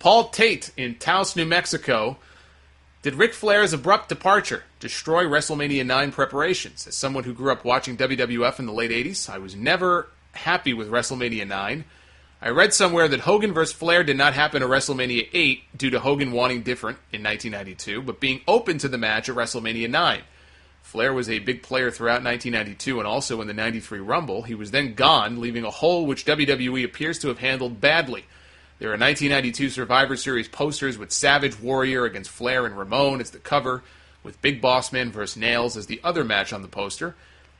Paul Tate in Taos, New Mexico. Did Ric Flair's abrupt departure destroy WrestleMania 9 preparations? As someone who grew up watching WWF in the late 80s, I was never happy with WrestleMania 9. I read somewhere that Hogan vs. Flair did not happen at WrestleMania 8 due to Hogan wanting different in 1992, but being open to the match at WrestleMania 9. Flair was a big player throughout 1992 and also in the 93 Rumble. He was then gone, leaving a hole which WWE appears to have handled badly. There are 1992 Survivor Series posters with Savage Warrior against Flair and Ramon as the cover, with Big Boss Man vs. Nails as the other match on the poster.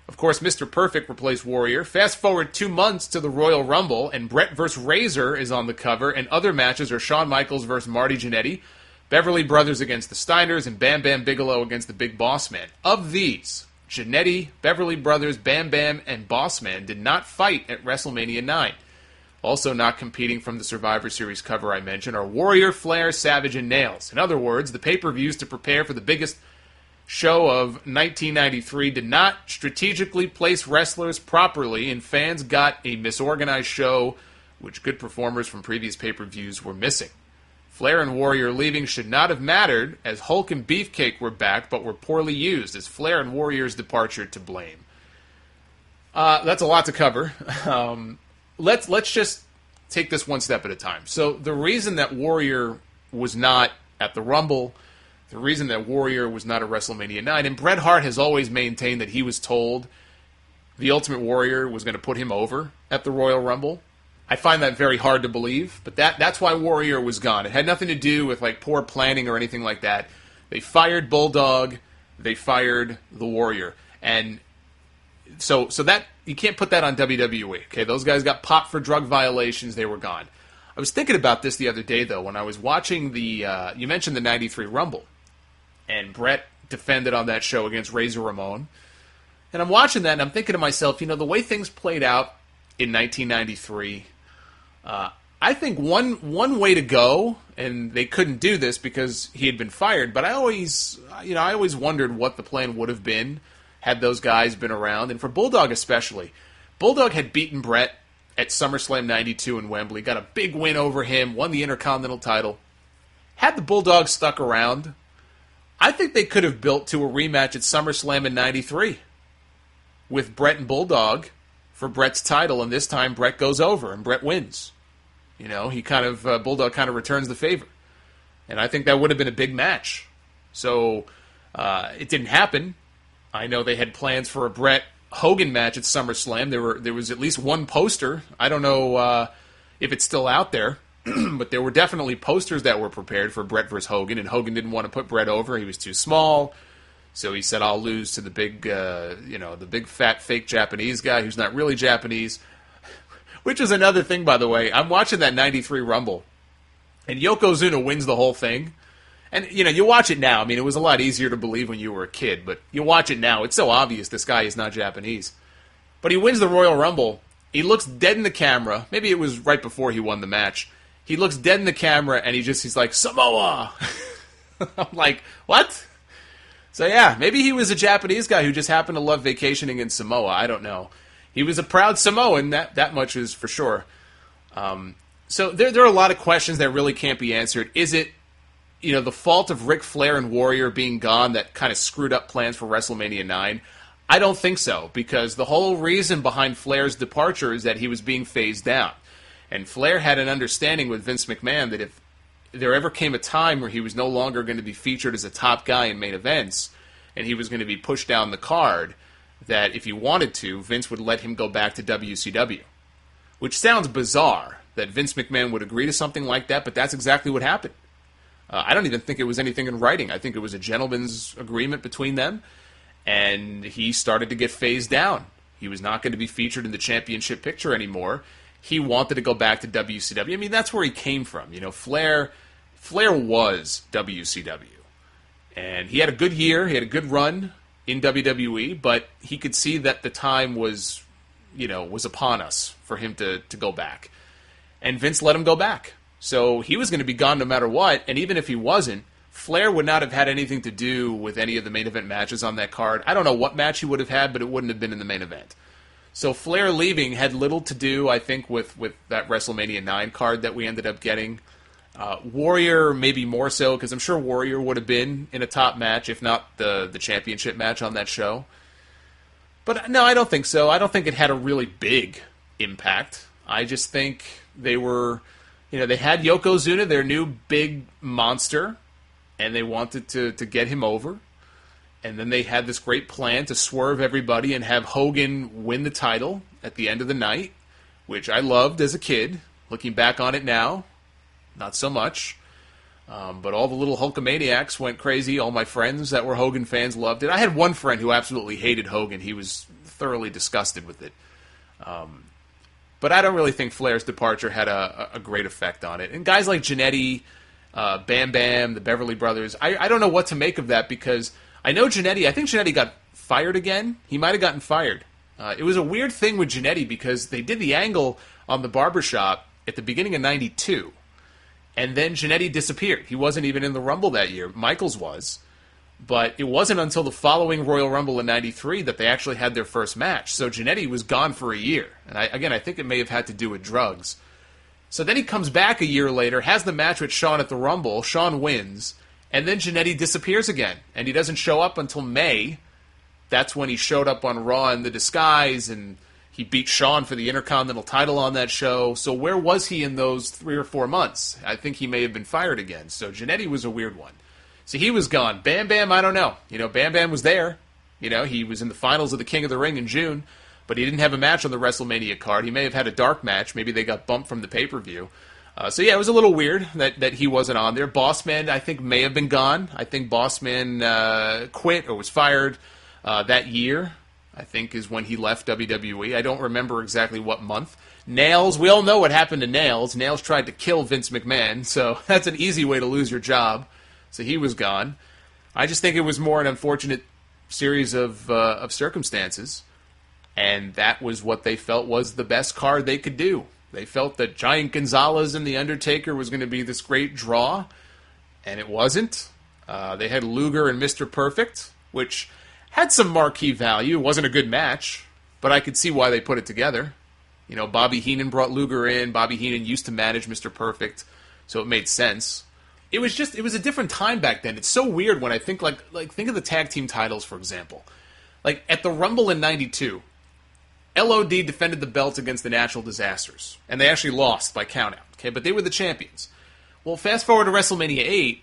Of course, Mr. Perfect replaced Warrior. Fast forward 2 months to the Royal Rumble, and Bret vs. Razor is on the cover, and other matches are Shawn Michaels vs. Marty Jannetty, Beverly Brothers against the Steiners, and Bam Bam Bigelow against the Big Boss Man. Of these, Jannetty, Beverly Brothers, Bam Bam, and Boss Man did not fight at WrestleMania 9. Also not competing from the Survivor Series cover I mentioned are Warrior, Flair, Savage, and Nails. In other words, the pay-per-views to prepare for the biggest show of 1993 did not strategically place wrestlers properly, and fans got a misorganized show which good performers from previous pay-per-views were missing. Flair and Warrior leaving should not have mattered, as Hulk and Beefcake were back, but were poorly used, as Flair and Warrior's departure to blame. That's a lot to cover. Let's just take this one step at a time. So the reason that Warrior was not at the Rumble, the reason that Warrior was not at WrestleMania 9, and Bret Hart has always maintained that he was told the Ultimate Warrior was going to put him over at the Royal Rumble. I find that very hard to believe, but that's why Warrior was gone. It had nothing to do with like poor planning or anything like that. They fired Bulldog, they fired the Warrior, and so that you can't put that on WWE. Okay, those guys got popped for drug violations; they were gone. I was thinking about this the other day, though, when I was watching the. You mentioned the '93 Rumble, and Bret defended on that show against Razor Ramon, and I'm watching that, and I'm thinking to myself, the way things played out in 1993. I think one way to go, and they couldn't do this because he had been fired, but I always wondered what the plan would have been had those guys been around, and for Bulldog especially. Bulldog had beaten Bret at SummerSlam 92 in Wembley, got a big win over him, won the Intercontinental title. Had the Bulldog stuck around, I think they could have built to a rematch at SummerSlam in 93 with Bret and Bulldog for Bret's title, and this time Bret goes over and Bret wins. He Bulldog kind of returns the favor. And I think that would have been a big match. So, it didn't happen. I know they had plans for a Bret Hogan match at SummerSlam. There was at least one poster. I don't know if it's still out there, but there were definitely posters that were prepared for Bret versus Hogan, and Hogan didn't want to put Bret over. He was too small. So he said, I'll lose to the big, the big fat fake Japanese guy who's not really Japanese. Which is another thing, by the way. I'm watching that 93 Rumble, and Yokozuna wins the whole thing. And, you watch it now. I mean, it was a lot easier to believe when you were a kid, but you watch it now. It's so obvious this guy is not Japanese. But he wins the Royal Rumble. He looks dead in the camera. Maybe it was right before he won the match. He looks dead in the camera, and he's like, Samoa! I'm like, what? So yeah, maybe he was a Japanese guy who just happened to love vacationing in Samoa. I don't know. He was a proud Samoan, that much is for sure. So there are a lot of questions that really can't be answered. Is it, the fault of Ric Flair and Warrior being gone that kind of screwed up plans for WrestleMania 9? I don't think so, because the whole reason behind Flair's departure is that he was being phased down. And Flair had an understanding with Vince McMahon that if there ever came a time where he was no longer going to be featured as a top guy in main events, and he was going to be pushed down the card, that if he wanted to, Vince would let him go back to WCW. Which sounds bizarre, that Vince McMahon would agree to something like that, but that's exactly what happened. I don't even think it was anything in writing. I think it was a gentleman's agreement between them, and he started to get phased down. He was not going to be featured in the championship picture anymore. He wanted to go back to WCW. I mean, that's where he came from. Flair was WCW. And he had a good year, he had a good run in WWE, but he could see that the time was upon us for him to go back. And Vince let him go back. So he was going to be gone no matter what, and even if he wasn't, Flair would not have had anything to do with any of the main event matches on that card. I don't know what match he would have had, but it wouldn't have been in the main event. So Flair leaving had little to do, I think, with that WrestleMania 9 card that we ended up getting. Warrior maybe more so, because I'm sure Warrior would have been in a top match, if not the championship match on that show. But no, I don't think so. I don't think it had a really big impact. I just think they were, they had Yokozuna, their new big monster, and they wanted to get him over. And then they had this great plan to swerve everybody and have Hogan win the title at the end of the night, which I loved as a kid. Looking back on it now, not so much. But all the little Hulkamaniacs went crazy. All my friends that were Hogan fans loved it. I had one friend who absolutely hated Hogan. He was thoroughly disgusted with it. But I don't really think Flair's departure had a great effect on it. And guys like Jannetty, Bam Bam, the Beverly Brothers, I don't know what to make of that, because I know Jannetty, I think Jannetty got fired again. He might have gotten fired. It was a weird thing with Jannetty, because they did the angle on the barbershop at the beginning of 92. And then Jannetty disappeared. He wasn't even in the Rumble that year. Michaels was. But it wasn't until the following Royal Rumble in 93 that they actually had their first match. So Jannetty was gone for a year. And I think it may have had to do with drugs. So then he comes back a year later, has the match with Shawn at the Rumble. Shawn wins. And then Jannetty disappears again. And he doesn't show up until May. That's when he showed up on Raw in the disguise, and he beat Shawn for the Intercontinental title on that show. So where was he in those 3 or 4 months? I think he may have been fired again. So Jannetty was a weird one. So he was gone. Bam Bam, I don't know. Bam Bam was there. He was in the finals of the King of the Ring in June, but he didn't have a match on the WrestleMania card. He may have had a dark match. Maybe they got bumped from the pay-per-view. So yeah, it was a little weird that he wasn't on there. Bossman, I think, may have been gone. I think Bossman quit or was fired that year, I think, is when he left WWE. I don't remember exactly what month. Nails, we all know what happened to Nails. Nails tried to kill Vince McMahon, so that's an easy way to lose your job. So he was gone. I just think it was more an unfortunate series of circumstances, and that was what they felt was the best card they could do. They felt that Giant Gonzalez and The Undertaker was going to be this great draw, and it wasn't. They had Luger and Mr. Perfect, which had some marquee value. It wasn't a good match, but I could see why they put it together. Bobby Heenan brought Luger in. Bobby Heenan used to manage Mr. Perfect, so it made sense. It was a different time back then. It's so weird when I think, think of the tag team titles, for example. Like, at the Rumble in 92, LOD defended the belts against the Natural Disasters, and they actually lost by countout, okay? But they were the champions. Well, fast forward to WrestleMania 8,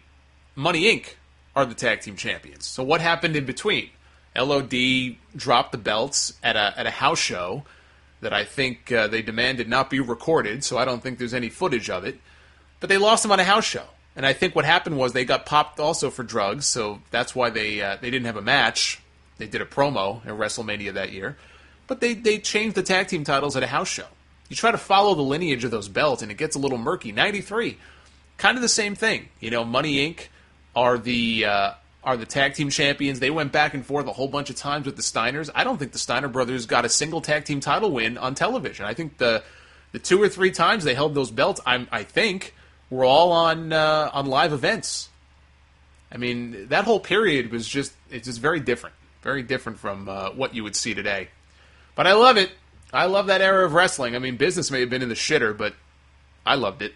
Money Inc. are the tag team champions. So what happened in between? LOD dropped the belts at a house show that I think they demanded not be recorded, so I don't think there's any footage of it. But they lost them on a house show. And I think what happened was they got popped also for drugs, so that's why they didn't have a match. They did a promo at WrestleMania that year. But they changed the tag team titles at a house show. You try to follow the lineage of those belts, and it gets a little murky. 93, kind of the same thing. Money Inc. are the tag team champions. They went back and forth a whole bunch of times with the Steiners. I don't think the Steiner brothers got a single tag team title win on television. I think the 2 or 3 times they held those belts, I think, were all on live events. I mean, that whole period was just very different from what you would see today. But I love it. I love that era of wrestling. I mean, business may have been in the shitter, but I loved it.